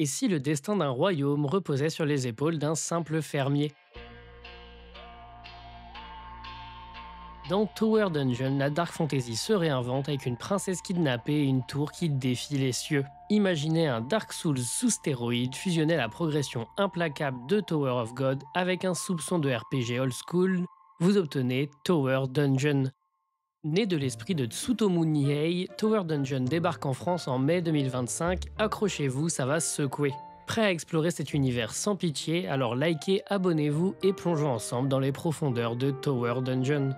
Et si le destin d'un royaume reposait sur les épaules d'un simple fermier? Dans Tower Dungeon, la Dark Fantasy se réinvente avec une princesse kidnappée et une tour qui défie les cieux. Imaginez un Dark Souls sous stéroïdes fusionner la progression implacable de Tower of God avec un soupçon de RPG old school, vous obtenez Tower Dungeon. Né de l'esprit de Tsutomu Nihei, Tower Dungeon débarque en France en mai 2025, accrochez-vous, ça va secouer. Prêt à explorer cet univers sans pitié, alors likez, abonnez-vous et plongeons ensemble dans les profondeurs de Tower Dungeon.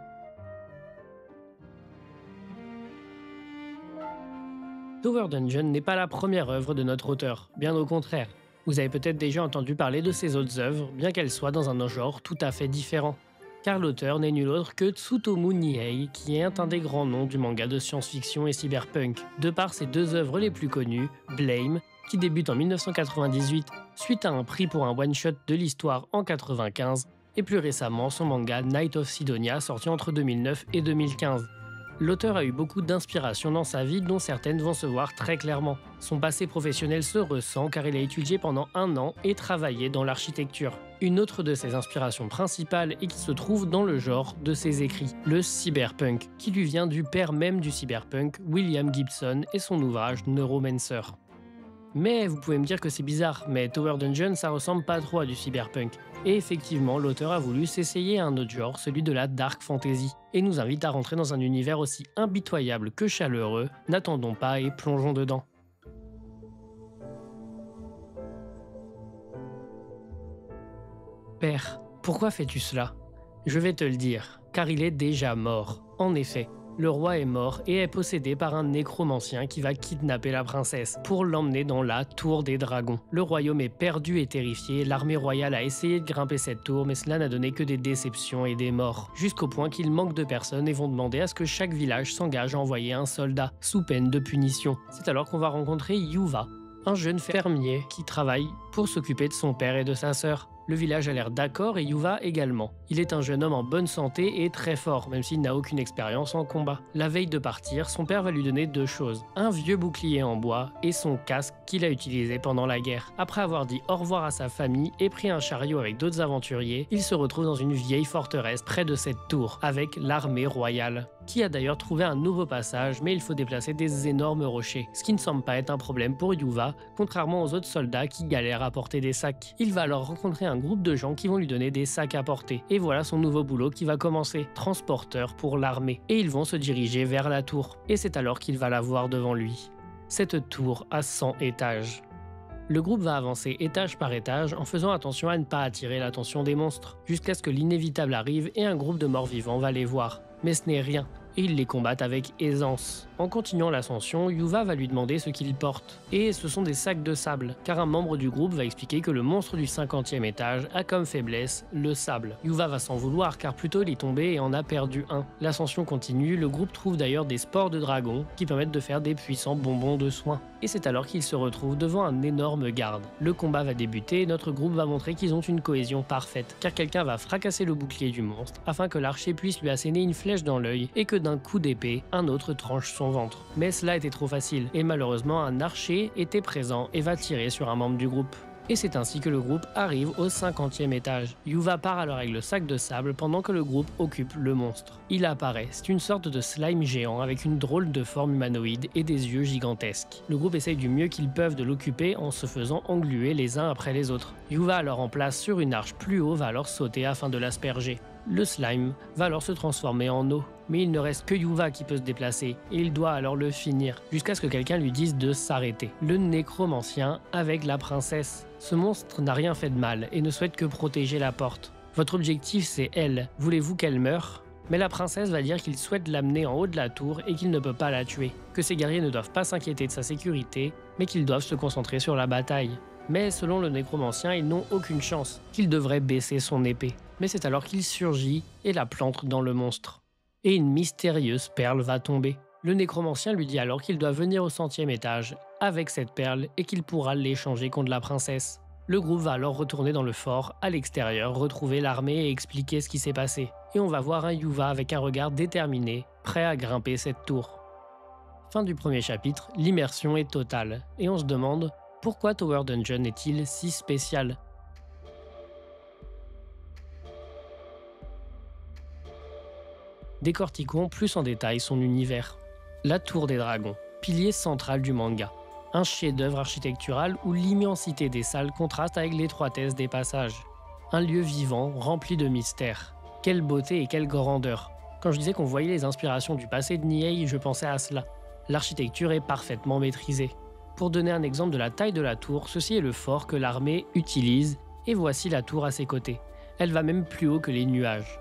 Tower Dungeon n'est pas la première œuvre de notre auteur, bien au contraire. Vous avez peut-être déjà entendu parler de ses autres œuvres, bien qu'elles soient dans un genre tout à fait différent. Car l'auteur n'est nul autre que Tsutomu Nihei, qui est un des grands noms du manga de science-fiction et cyberpunk, de par ses deux œuvres les plus connues, Blame, qui débute en 1998, suite à un prix pour un one-shot de l'histoire en 1995, et plus récemment son manga Night of Sidonia, sorti entre 2009 et 2015. L'auteur a eu beaucoup d'inspiration dans sa vie, dont certaines vont se voir très clairement. Son passé professionnel se ressent car il a étudié pendant 1 an et travaillé dans l'architecture. Une autre de ses inspirations principales est qui se trouve dans le genre de ses écrits, le cyberpunk, qui lui vient du père même du cyberpunk, William Gibson, et son ouvrage Neuromancer. Mais vous pouvez me dire que c'est bizarre, mais Tower Dungeon ça ressemble pas trop à du cyberpunk. Et effectivement, l'auteur a voulu s'essayer à un autre genre, celui de la dark fantasy, et nous invite à rentrer dans un univers aussi impitoyable que chaleureux. N'attendons pas et plongeons dedans. Père, pourquoi fais-tu cela? Je vais te le dire, car il est déjà mort. En effet, le roi est mort et est possédé par un nécromancien qui va kidnapper la princesse pour l'emmener dans la Tour des Dragons. Le royaume est perdu et terrifié, l'armée royale a essayé de grimper cette tour mais cela n'a donné que des déceptions et des morts. Jusqu'au point qu'il manque de personnes et vont demander à ce que chaque village s'engage à envoyer un soldat, sous peine de punition. C'est alors qu'on va rencontrer Yuva, un jeune fermier qui travaille pour s'occuper de son père et de sa sœur. Le village a l'air d'accord et Yuva également. Il est un jeune homme en bonne santé et très fort, même s'il n'a aucune expérience en combat. La veille de partir, son père va lui donner 2 choses. Un vieux bouclier en bois et son casque qu'il a utilisé pendant la guerre. Après avoir dit au revoir à sa famille et pris un chariot avec d'autres aventuriers, il se retrouve dans une vieille forteresse près de cette tour, avec l'armée royale, qui a d'ailleurs trouvé un nouveau passage, mais il faut déplacer des énormes rochers, ce qui ne semble pas être un problème pour Yuva, contrairement aux autres soldats qui galèrent à porter des sacs. Il va alors rencontrer un groupe de gens qui vont lui donner des sacs à porter, et voilà son nouveau boulot qui va commencer, transporteur pour l'armée, et ils vont se diriger vers la tour, et c'est alors qu'il va la voir devant lui. Cette tour a 100 étages. Le groupe va avancer étage par étage en faisant attention à ne pas attirer l'attention des monstres, jusqu'à ce que l'inévitable arrive et un groupe de morts-vivants va les voir. Mais ce n'est rien, et ils les combattent avec aisance. En continuant l'ascension, Yuva va lui demander ce qu'il porte. Et ce sont des sacs de sable, car un membre du groupe va expliquer que le monstre du 50e étage a comme faiblesse le sable. Yuva va s'en vouloir car plus tôt il est tombé et en a perdu un. L'ascension continue, le groupe trouve d'ailleurs des spores de dragon qui permettent de faire des puissants bonbons de soins. Et c'est alors qu'ils se retrouvent devant un énorme garde. Le combat va débuter et notre groupe va montrer qu'ils ont une cohésion parfaite, car quelqu'un va fracasser le bouclier du monstre afin que l'archer puisse lui asséner une flèche dans l'œil et que d'un coup d'épée, un autre tranche son ventre. Mais cela était trop facile, et malheureusement un archer était présent et va tirer sur un membre du groupe. Et c'est ainsi que le groupe arrive au 50e étage. Yuva part alors avec le sac de sable pendant que le groupe occupe le monstre. Il apparaît, c'est une sorte de slime géant avec une drôle de forme humanoïde et des yeux gigantesques. Le groupe essaye du mieux qu'ils peuvent de l'occuper en se faisant engluer les uns après les autres. Yuva alors en place sur une arche plus haut va alors sauter afin de l'asperger. Le slime va alors se transformer en eau. Mais il ne reste que Yuva qui peut se déplacer, et il doit alors le finir, jusqu'à ce que quelqu'un lui dise de s'arrêter. Le nécromancien avec la princesse. Ce monstre n'a rien fait de mal et ne souhaite que protéger la porte. Votre objectif c'est elle, voulez-vous qu'elle meure? Mais la princesse va dire qu'il souhaite l'amener en haut de la tour et qu'il ne peut pas la tuer, que ses guerriers ne doivent pas s'inquiéter de sa sécurité, mais qu'ils doivent se concentrer sur la bataille. Mais selon le nécromancien, ils n'ont aucune chance, qu'il devrait baisser son épée. Mais c'est alors qu'il surgit et la plante dans le monstre. Et une mystérieuse perle va tomber. Le nécromancien lui dit alors qu'il doit venir au 100e étage avec cette perle et qu'il pourra l'échanger contre la princesse. Le groupe va alors retourner dans le fort, à l'extérieur, retrouver l'armée et expliquer ce qui s'est passé. Et on va voir un Yuva avec un regard déterminé, prêt à grimper cette tour. Fin du premier chapitre, l'immersion est totale, et on se demande Pourquoi Tower Dungeon est-il si spécial? Décortiquons plus en détail son univers. La Tour des Dragons, pilier central du manga. Un chef-d'œuvre architectural où l'immensité des salles contraste avec l'étroitesse des passages. Un lieu vivant, rempli de mystères. Quelle beauté et quelle grandeur. Quand je disais qu'on voyait les inspirations du passé de Niei, je pensais à cela. L'architecture est parfaitement maîtrisée. Pour donner un exemple de la taille de la tour, ceci est le fort que l'armée utilise, et voici la tour à ses côtés. Elle va même plus haut que les nuages.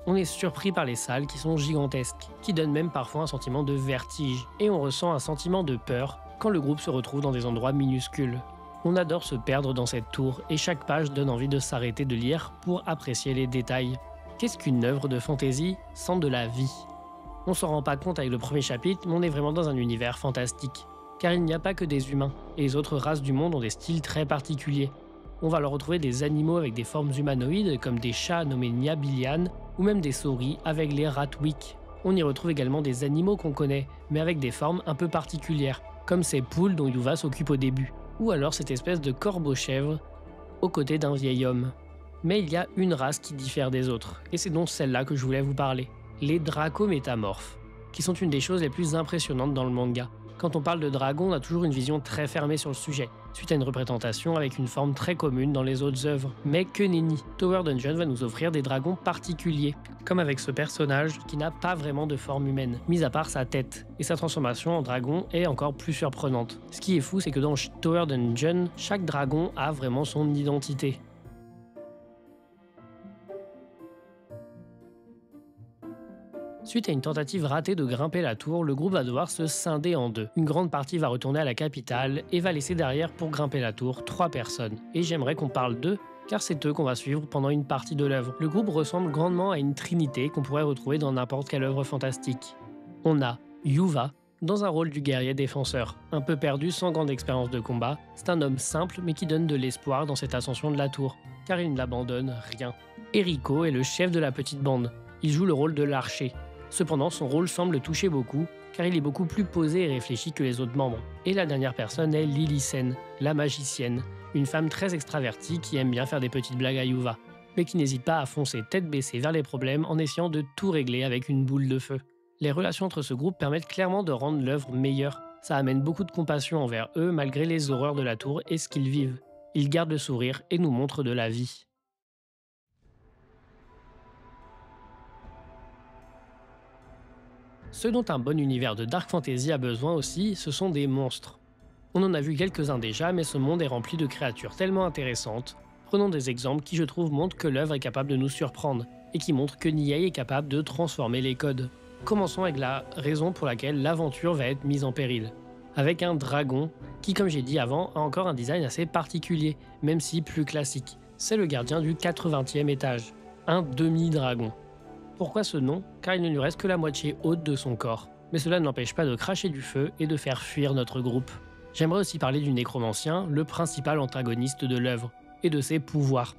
On est surpris par les salles qui sont gigantesques, qui donnent même parfois un sentiment de vertige, et on ressent un sentiment de peur quand le groupe se retrouve dans des endroits minuscules. On adore se perdre dans cette tour, et chaque page donne envie de s'arrêter de lire pour apprécier les détails. Qu'est-ce qu'une œuvre de fantasy sans de la vie? On s'en rend pas compte avec le premier chapitre, mais on est vraiment dans un univers fantastique. Car il n'y a pas que des humains, et les autres races du monde ont des styles très particuliers. On va leur retrouver des animaux avec des formes humanoïdes, comme des chats nommés Nyabilian, ou même des souris avec les Ratwick. On y retrouve également des animaux qu'on connaît, mais avec des formes un peu particulières, comme ces poules dont Yuva s'occupe au début, ou alors cette espèce de corbeau-chèvre aux côtés d'un vieil homme. Mais il y a une race qui diffère des autres, et c'est donc celle-là que je voulais vous parler, les dracométamorphes, qui sont une des choses les plus impressionnantes dans le manga. Quand on parle de dragons, on a toujours une vision très fermée sur le sujet, suite à une représentation avec une forme très commune dans les autres œuvres. Mais que nenni, Tower Dungeon va nous offrir des dragons particuliers, comme avec ce personnage qui n'a pas vraiment de forme humaine, mis à part sa tête, et sa transformation en dragon est encore plus surprenante. Ce qui est fou, c'est que dans Tower Dungeon, chaque dragon a vraiment son identité. Suite à une tentative ratée de grimper la tour, le groupe va devoir se scinder en deux. Une grande partie va retourner à la capitale et va laisser derrière pour grimper la tour 3 personnes. Et j'aimerais qu'on parle d'eux, car c'est eux qu'on va suivre pendant une partie de l'œuvre. Le groupe ressemble grandement à une trinité qu'on pourrait retrouver dans n'importe quelle œuvre fantastique. On a Yuva, dans un rôle du guerrier défenseur. Un peu perdu, sans grande expérience de combat, c'est un homme simple mais qui donne de l'espoir dans cette ascension de la tour, car il n'abandonne rien. Eriko est le chef de la petite bande. Il joue le rôle de l'archer. Cependant, son rôle semble toucher beaucoup, car il est beaucoup plus posé et réfléchi que les autres membres. Et la dernière personne est Lilisen, la magicienne, une femme très extravertie qui aime bien faire des petites blagues à Yuva, mais qui n'hésite pas à foncer tête baissée vers les problèmes en essayant de tout régler avec une boule de feu. Les relations entre ce groupe permettent clairement de rendre l'œuvre meilleure. Ça amène beaucoup de compassion envers eux malgré les horreurs de la tour et ce qu'ils vivent. Ils gardent le sourire et nous montrent de la vie. Ce dont un bon univers de dark fantasy a besoin aussi, ce sont des monstres. On en a vu quelques-uns déjà, mais ce monde est rempli de créatures tellement intéressantes. Prenons des exemples qui, je trouve, montrent que l'œuvre est capable de nous surprendre, et qui montrent que Niei est capable de transformer les codes. Commençons avec la raison pour laquelle l'aventure va être mise en péril. Avec un dragon, qui, comme j'ai dit avant, a encore un design assez particulier, même si plus classique. C'est le gardien du 80e étage, un demi-dragon. Pourquoi ce nom? Car il ne lui reste que la moitié haute de son corps. Mais cela ne l'empêche pas de cracher du feu et de faire fuir notre groupe. J'aimerais aussi parler du nécromancien, le principal antagoniste de l'œuvre, et de ses pouvoirs.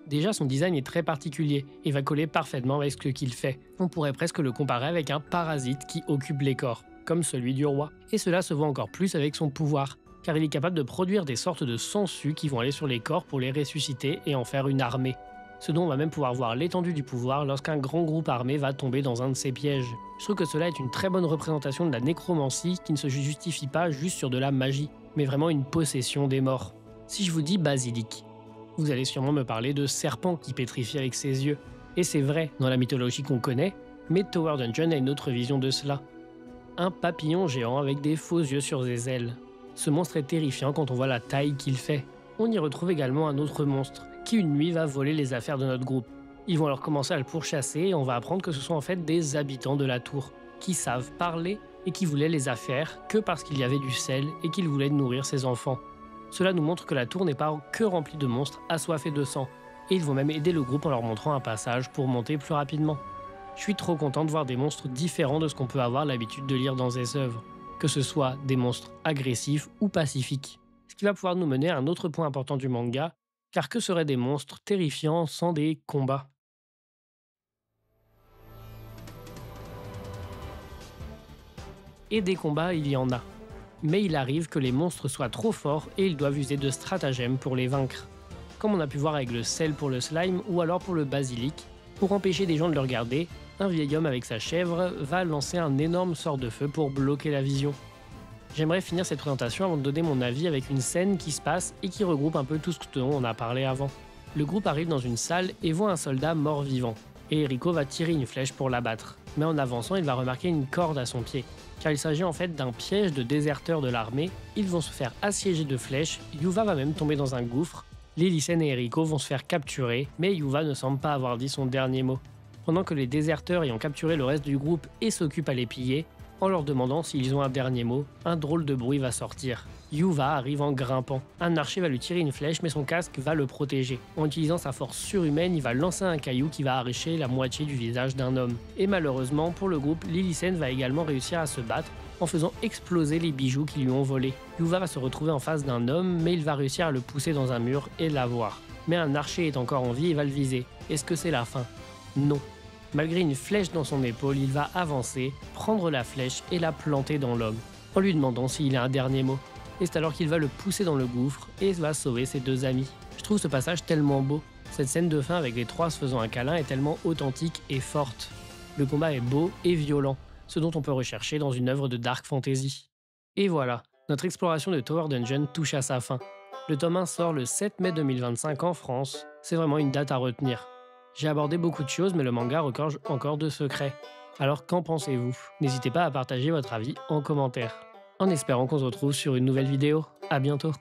Déjà, son design est très particulier et va coller parfaitement avec ce qu'il fait. On pourrait presque le comparer avec un parasite qui occupe les corps, comme celui du roi. Et cela se voit encore plus avec son pouvoir, car il est capable de produire des sortes de sangsues qui vont aller sur les corps pour les ressusciter et en faire une armée. Ce dont on va même pouvoir voir l'étendue du pouvoir lorsqu'un grand groupe armé va tomber dans un de ses pièges. Je trouve que cela est une très bonne représentation de la nécromancie qui ne se justifie pas juste sur de la magie, mais vraiment une possession des morts. Si je vous dis basilic, vous allez sûrement me parler de serpent qui pétrifie avec ses yeux. Et c'est vrai dans la mythologie qu'on connaît, mais Tower Dungeon a une autre vision de cela. Un papillon géant avec des faux yeux sur ses ailes. Ce monstre est terrifiant quand on voit la taille qu'il fait. On y retrouve également un autre monstre, qui une nuit va voler les affaires de notre groupe. Ils vont alors commencer à le pourchasser et on va apprendre que ce sont en fait des habitants de la tour, qui savent parler et qui voulaient les affaires que parce qu'il y avait du sel et qu'ils voulaient nourrir ses enfants. Cela nous montre que la tour n'est pas que remplie de monstres assoiffés de sang, et ils vont même aider le groupe en leur montrant un passage pour monter plus rapidement. Je suis trop content de voir des monstres différents de ce qu'on peut avoir l'habitude de lire dans ces œuvres, que ce soit des monstres agressifs ou pacifiques. Ce qui va pouvoir nous mener à un autre point important du manga, car que seraient des monstres terrifiants sans des combats? Et des combats, il y en a. mais il arrive que les monstres soient trop forts et ils doivent user de stratagèmes pour les vaincre. Comme on a pu voir avec le sel pour le slime ou alors pour le basilic, pour empêcher des gens de le regarder, un vieil homme avec sa chèvre va lancer un énorme sort de feu pour bloquer la vision. J'aimerais finir cette présentation avant de donner mon avis avec une scène qui se passe et qui regroupe un peu tout ce dont on a parlé avant. Le groupe arrive dans une salle et voit un soldat mort-vivant, et Erico va tirer une flèche pour l'abattre. Mais en avançant, il va remarquer une corde à son pied, car il s'agit en fait d'un piège de déserteurs de l'armée. Ils vont se faire assiéger de flèches, Yuva va même tomber dans un gouffre, Lillicen et Erico vont se faire capturer, mais Yuva ne semble pas avoir dit son dernier mot. Pendant que les déserteurs ayant capturé le reste du groupe et s'occupent à les piller, en leur demandant s'ils ont un dernier mot, un drôle de bruit va sortir. Yuva arrive en grimpant. Un archer va lui tirer une flèche, mais son casque va le protéger. En utilisant sa force surhumaine, il va lancer un caillou qui va arracher la moitié du visage d'un homme. Et malheureusement, pour le groupe, Lillicen va également réussir à se battre en faisant exploser les bijoux qui lui ont volés. Yuva va se retrouver en face d'un homme, mais il va réussir à le pousser dans un mur et l'avoir. Mais un archer est encore en vie et va le viser. Est-ce que c'est la fin? Non. Malgré une flèche dans son épaule, il va avancer, prendre la flèche et la planter dans l'homme, en lui demandant s'il a un dernier mot. Et c'est alors qu'il va le pousser dans le gouffre et va sauver ses deux amis. Je trouve ce passage tellement beau. Cette scène de fin avec les trois se faisant un câlin est tellement authentique et forte. Le combat est beau et violent, ce dont on peut rechercher dans une œuvre de dark fantasy. Et voilà, notre exploration de Tower Dungeon touche à sa fin. Le tome 1 sort le 7 mai 2025 en France, c'est vraiment une date à retenir. J'ai abordé beaucoup de choses, mais le manga regorge encore de secrets. Alors qu'en pensez-vous? N'hésitez pas à partager votre avis en commentaire. En espérant qu'on se retrouve sur une nouvelle vidéo. À bientôt.